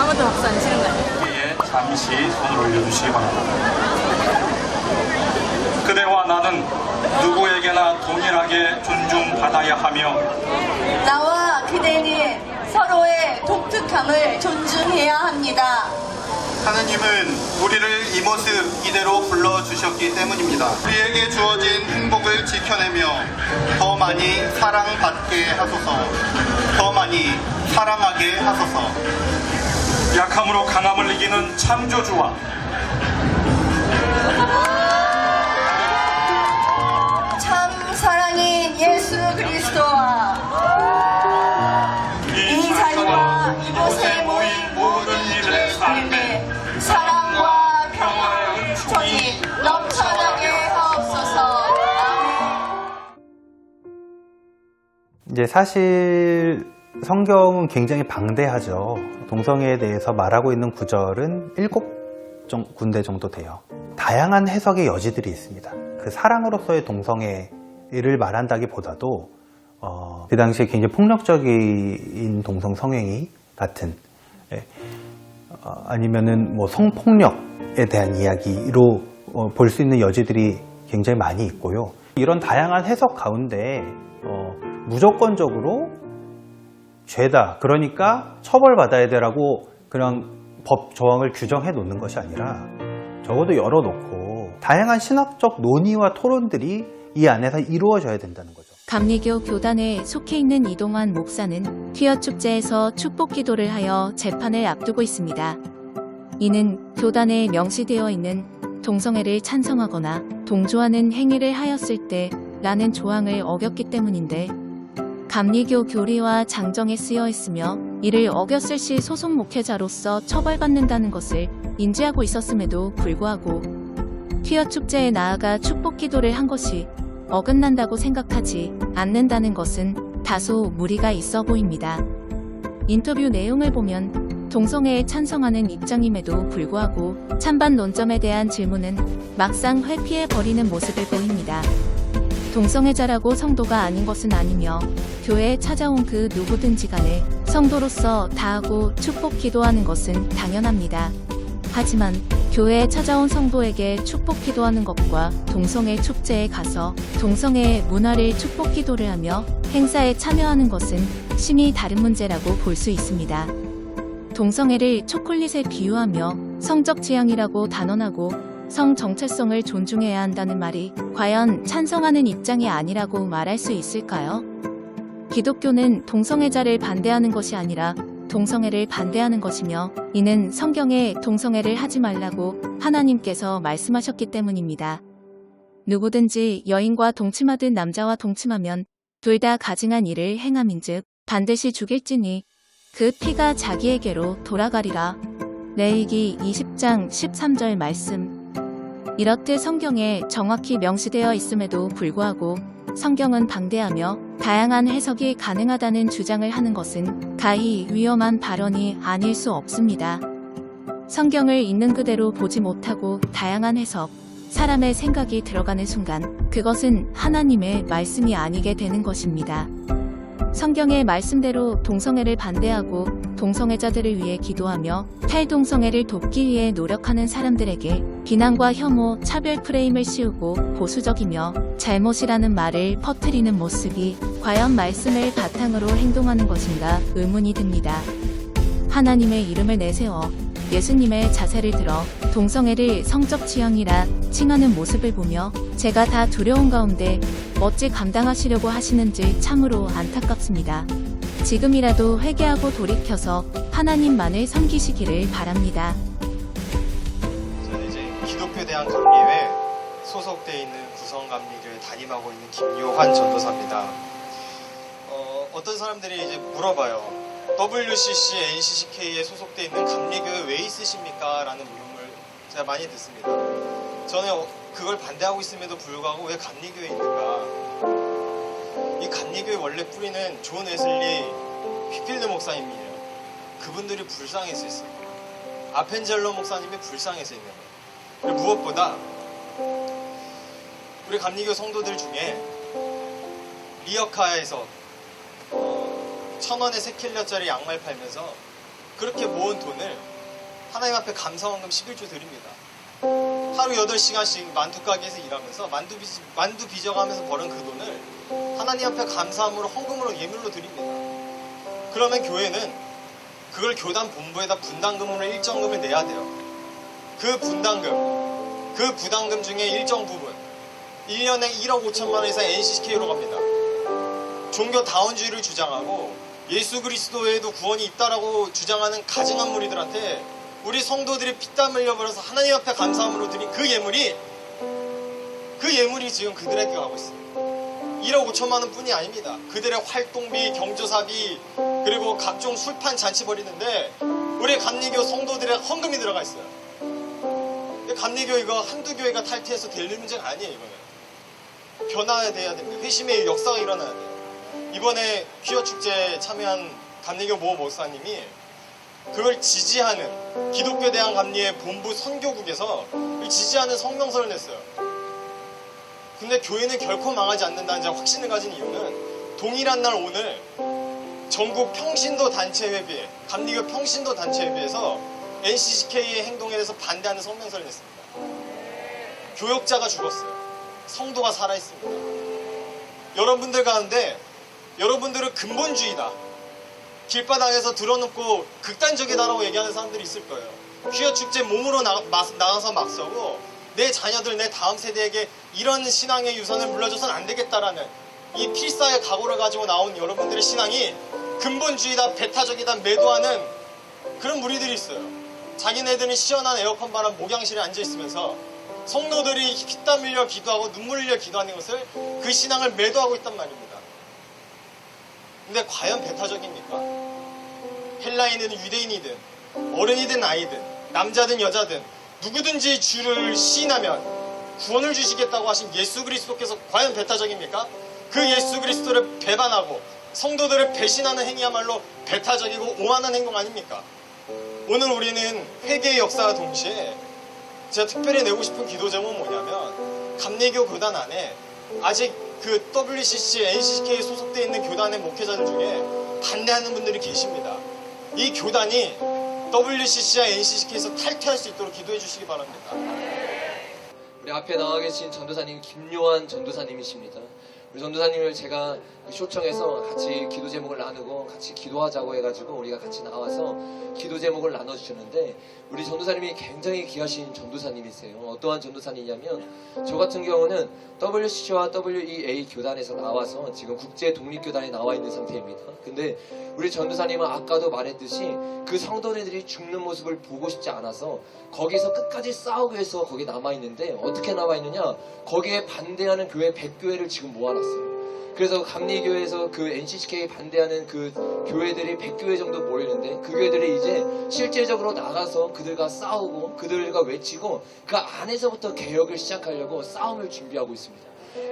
아무도 박수 안 치는 거 아니에요? 위에 잠시 손을 올려주시기 바랍니다. 그대와 나는 누구에게나 동일하게 존중받아야 하며 나와 그대는 서로의 독특함을 존중해야 합니다. 하느님은 우리를 이 모습 이대로 불러주셨기 때문입니다. 우리에게 주어진 행복을 지켜내며 더 많이 사랑받게 하소서, 더 많이 사랑하게 하소서. 약함으로 강함을 이기는 창조주와 참 사랑인 예수 그리스도와 이 자리와 이곳에 모인 모든 이들의 삶에 사랑과 평화의 은총이 넘쳐나게 하옵소서. 이제 사실 성경은 굉장히 방대하죠. 동성애에 대해서 말하고 있는 구절은 7군데 정도 돼요. 다양한 해석의 여지들이 있습니다. 그 사랑으로서의 동성애를 말한다기보다도 그 당시에 굉장히 폭력적인 동성 성행위 같은 아니면은 뭐 성폭력에 대한 이야기로 볼 수 있는 여지들이 굉장히 많이 있고요. 이런 다양한 해석 가운데 무조건적으로 죄다, 그러니까 처벌받아야 되라고 그냥 법 조항을 규정해 놓는 것이 아니라 적어도 열어놓고 다양한 신학적 논의와 토론들이 이 안에서 이루어져야 된다는 거죠. 감리교 교단에 속해 있는 이동환 목사는 퀴어 축제에서 축복 기도를 하여 재판을 앞두고 있습니다. 이는 교단에 명시되어 있는 동성애를 찬성하거나 동조하는 행위를 하였을 때 라는 조항을 어겼기 때문인데, 감리교 교리와 장정에 쓰여 있으며 이를 어겼을 시 소속 목회자로서 처벌받는다는 것을 인지하고 있었음에도 불구하고 퀴어 축제에 나아가 축복 기도를 한 것이 어긋난다고 생각하지 않는다는 것은 다소 무리가 있어 보입니다. 인터뷰 내용을 보면 동성애에 찬성하는 입장임에도 불구하고 찬반 논점에 대한 질문은 막상 회피해버리는 모습을 보입니다. 동성애자라고 성도가 아닌 것은 아니며 교회에 찾아온 그 누구든지 간에 성도로서 다하고 축복 기도하는 것은 당연합니다. 하지만 교회에 찾아온 성도에게 축복 기도하는 것과 동성애 축제에 가서 동성애의 문화를 축복 기도를 하며 행사에 참여하는 것은 심히 다른 문제라고 볼 수 있습니다. 동성애를 초콜릿에 비유하며 성적 지향이라고 단언하고 성 정체성을 존중해야 한다는 말이 과연 찬성하는 입장이 아니라고 말할 수 있을까요? 기독교는 동성애자를 반대하는 것이 아니라 동성애를 반대하는 것이며, 이는 성경에 동성애를 하지 말라고 하나님께서 말씀하셨기 때문입니다. 누구든지 여인과 동침하든 남자와 동침하면 둘 다 가증한 일을 행함인즉 반드시 죽일지니 그 피가 자기에게로 돌아가리라. 레위기 20장 13절 말씀. 이렇듯 성경에 정확히 명시되어 있음에도 불구하고 성경은 방대하며 다양한 해석이 가능하다는 주장을 하는 것은 가히 위험한 발언이 아닐 수 없습니다. 성경을 있는 그대로 보지 못하고 다양한 해석, 사람의 생각이 들어가는 순간 그것은 하나님의 말씀이 아니게 되는 것입니다. 성경의 말씀대로 동성애를 반대하고 동성애자들을 위해 기도하며 탈동성애를 돕기 위해 노력하는 사람들에게 비난과 혐오, 차별 프레임을 씌우고 보수적이며 잘못이라는 말을 퍼뜨리는 모습이 과연 말씀을 바탕으로 행동하는 것인가 의문이 듭니다. 하나님의 이름을 내세워 예수님의 자세를 들어 동성애를 성적 지향이라 칭하는 모습을 보며 제가 다 두려운 가운데 어찌 감당하시려고 하시는지 참으로 안타깝습니다. 지금이라도 회개하고 돌이켜서 하나님만을 섬기시기를 바랍니다. 저는 이제 기독교 대한감리회에 소속되어 있는 구성감리교에 담임하고 있는 김요한 전도사입니다. 어떤 사람들이 이제 물어봐요. WCC, NCCK에 소속되어 있는 감리교회 왜 있으십니까? 라는 물음을 제가 많이 듣습니다. 저는 그걸 반대하고 있음에도 불구하고 왜 감리교회에 있는가? 이 감리교회 원래 뿌리는 존 웨슬리 휘필드 목사님이에요. 그분들이 불쌍해서 있어요. 아펜젤로 목사님이 불쌍해서 있는 거예요. 그리고 무엇보다 우리 감리교 성도들 중에 리어카에서 1,000원에 3킬러짜리 양말 팔면서 그렇게 모은 돈을 하나님 앞에 감사원금 11조 드립니다. 하루 8시간씩 만두 가게에서 일하면서 만두 빚어가면서 벌은 그 돈을 하나님 앞에 감사함으로 헌금으로 예물로 드립니다. 그러면 교회는 그걸 교단 본부에다 분담금으로 일정금을 내야 돼요. 그 부담금 중에 일정 부분 1년에 1억 5천만 원 이상 NCCK로 갑니다. 종교다원주의를 주장하고 예수 그리스도에도 구원이 있다라고 주장하는 가증한 무리들한테 우리 성도들이 피땀 흘려버려서 하나님 앞에 감사함으로 드린 그 예물이 지금 그들에게 가고 있습니다. 1억 5천만 원 뿐이 아닙니다. 그들의 활동비, 경조사비, 그리고 각종 술판 잔치 벌이는데 우리 감리교 성도들의 헌금이 들어가 있어요. 감리교 이거 한두 교회가 탈퇴해서 될 문제가 아니에요. 이거는 변화돼야 됩니다. 회심의 역사가 일어나야 돼요. 이번에 퀴어 축제에 참여한 감리교 모 목사님이 그걸 지지하는 기독교에 대한 감리의 본부 선교국에서 지지하는 성명서를 냈어요. 근데 교회는 결코 망하지 않는다는 확신을 가진 이유는 동일한 날 오늘 전국 평신도 단체회비에 감리교 평신도 단체회비에서 NCCK의 행동에 대해서 반대하는 성명서를 냈습니다. 교역자가 죽었어요. 성도가 살아있습니다. 여러분들 가운데 여러분들은 근본주의다, 길바닥에서 들어놓고 극단적이다라고 얘기하는 사람들이 있을 거예요. 퀴어 축제 몸으로 나가서 막 서고 내 자녀들, 내 다음 세대에게 이런 신앙의 유산을 물려줘서는 안 되겠다라는 이 필사의 각오를 가지고 나온 여러분들의 신앙이 근본주의다, 배타적이다, 매도하는 그런 무리들이 있어요. 자기네들은 시원한 에어컨 바람 목양실에 앉아있으면서 성도들이 피땀 흘려 기도하고 눈물 흘려 기도하는 것을 그 신앙을 매도하고 있단 말입니다. 근데 과연 배타적입니까? 헬라인이든 유대인이든 어른이든 아이든 남자든 여자든 누구든지 주를 시인하면 구원을 주시겠다고 하신 예수 그리스도께서 과연 배타적입니까? 그 예수 그리스도를 배반하고 성도들을 배신하는 행위야말로 배타적이고 오만한 행동 아닙니까? 오늘 우리는 회개의 역사와 동시에 제가 특별히 내고 싶은 기도 제목은 뭐냐면 감리교 교단 안에 아직 그 WCC, NCCK에 소속되어 있는 교단의 목회자들 중에 반대하는 분들이 계십니다. 이 교단이 WCC와 NCCK에서 탈퇴할 수 있도록 기도해 주시기 바랍니다. 우리 앞에 나와 계신 전도사님 김요한 전도사님이십니다. 우리 전도사님을 제가 초청해서 같이 기도 제목을 나누고 같이 기도하자고 해가지고 우리가 같이 나와서 기도 제목을 나눠주셨는데 우리 전도사님이 굉장히 귀하신 전도사님이세요. 어떠한 전도사님이냐면 저 같은 경우는 WCC와 WEA 교단에서 나와서 지금 국제 독립교단에 나와 있는 상태입니다. 근데 우리 전도사님은 아까도 말했듯이 그 성도들이 죽는 모습을 보고 싶지 않아서 거기서 끝까지 싸우기 위해서 거기 남아있는데 어떻게 남아있느냐, 거기에 반대하는 교회 100교회를 지금 모아놨어요. 그래서 감리교회에서 그 NCCK 반대하는 그 교회들이 100교회 정도 모이는데 그 교회들이 이제 실제적으로 나가서 그들과 싸우고 그들과 외치고 그 안에서부터 개혁을 시작하려고 싸움을 준비하고 있습니다.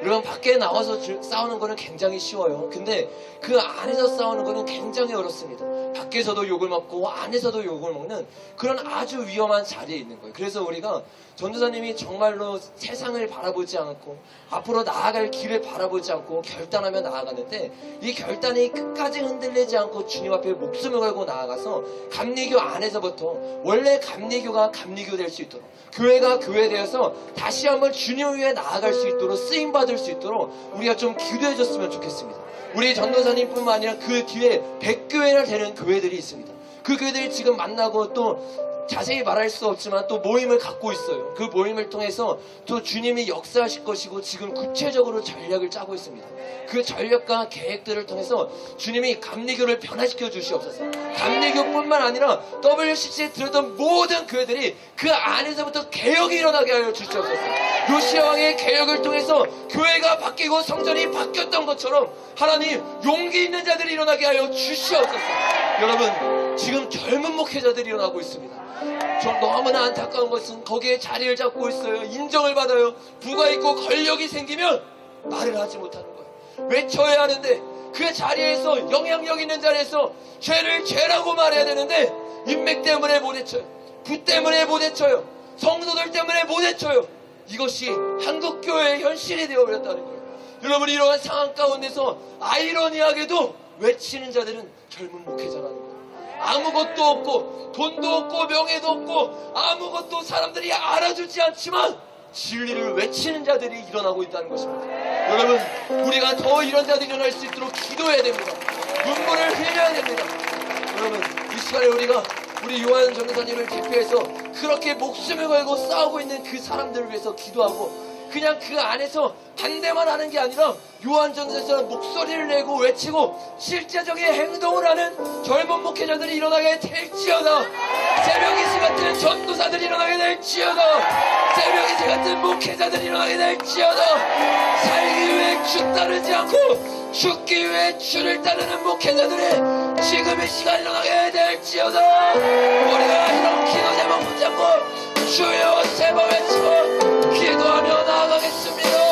여러분, 밖에 나와서 싸우는 거는 굉장히 쉬워요. 근데 그 안에서 싸우는 거는 굉장히 어렵습니다. 밖에서도 욕을 먹고 안에서도 욕을 먹는 그런 아주 위험한 자리에 있는 거예요. 그래서 우리가 전도사님이 정말로 세상을 바라보지 않고 앞으로 나아갈 길을 바라보지 않고 결단하며 나아가는데 이 결단이 끝까지 흔들리지 않고 주님 앞에 목숨을 걸고 나아가서 감리교 안에서부터 원래 감리교가 감리교 될 수 있도록, 교회가 교회 되어서 다시 한번 주님 위에 나아갈 수 있도록, 쓰임받을 수 있도록 우리가 좀 기도해 줬으면 좋겠습니다. 우리 전도사님뿐만 아니라 그 뒤에 100교회나 되는 교회들이 있습니다. 그 교회들이 지금 만나고 또 자세히 말할 수 없지만 또 모임을 갖고 있어요. 그 모임을 통해서 또 주님이 역사하실 것이고 지금 구체적으로 전략을 짜고 있습니다. 그 전략과 계획들을 통해서 주님이 감리교를 변화시켜 주시옵소서. 감리교뿐만 아니라 WCC에 들었던 모든 교회들이 그 안에서부터 개혁이 일어나게 하여 주시옵소서. 요시야 왕의 개혁을 통해서 교회가 바뀌고 성전이 바뀌었던 것처럼 하나님, 용기 있는 자들이 일어나게 하여 주시옵소서. 여러분, 지금 젊은 목회자들이 일어나고 있습니다. 저 너무나 안타까운 것은 거기에 자리를 잡고 있어요. 인정을 받아요. 부가 있고 권력이 생기면 말을 하지 못하는 거예요. 외쳐야 하는데 그 자리에서, 영향력 있는 자리에서 죄를 죄라고 말해야 되는데 인맥 때문에 못 외쳐요. 부 때문에 못 외쳐요. 성도들 때문에 못 외쳐요. 이것이 한국교회의 현실이 되어버렸다는 거예요. 여러분, 이러한 상황 가운데서 아이러니하게도 외치는 자들은 젊은 목회자라는 거예요. 아무것도 없고 돈도 없고 명예도 없고 아무것도 사람들이 알아주지 않지만 진리를 외치는 자들이 일어나고 있다는 것입니다. 여러분, 우리가 더 이런 자들이 일어날 수 있도록 기도해야 됩니다. 눈물을 흘려야 됩니다. 여러분, 이 시간에 우리가 우리 요한 전도사님을 대표해서 그렇게 목숨을 걸고 싸우고 있는 그 사람들을 위해서 기도하고 그냥 그 안에서 반대만 하는 게 아니라 요한 전도사처럼 목소리를 내고 외치고 실제적인 행동을 하는 젊은 목회자들이 일어나게 될지어다. 새벽이시 같은 전도사들이 일어나게 될지어다. 새벽이시 같은 목회자들이 일어나게 될지어다. 살기 위해 주 따르지 않고 죽기 위해 주를 따르는 목회자들이 지금 이 시간 일어나게 될지어다. 우리가 이런 기도 제목 붙잡고 주여 세 번 외치고 기도하며 나아가겠습니다.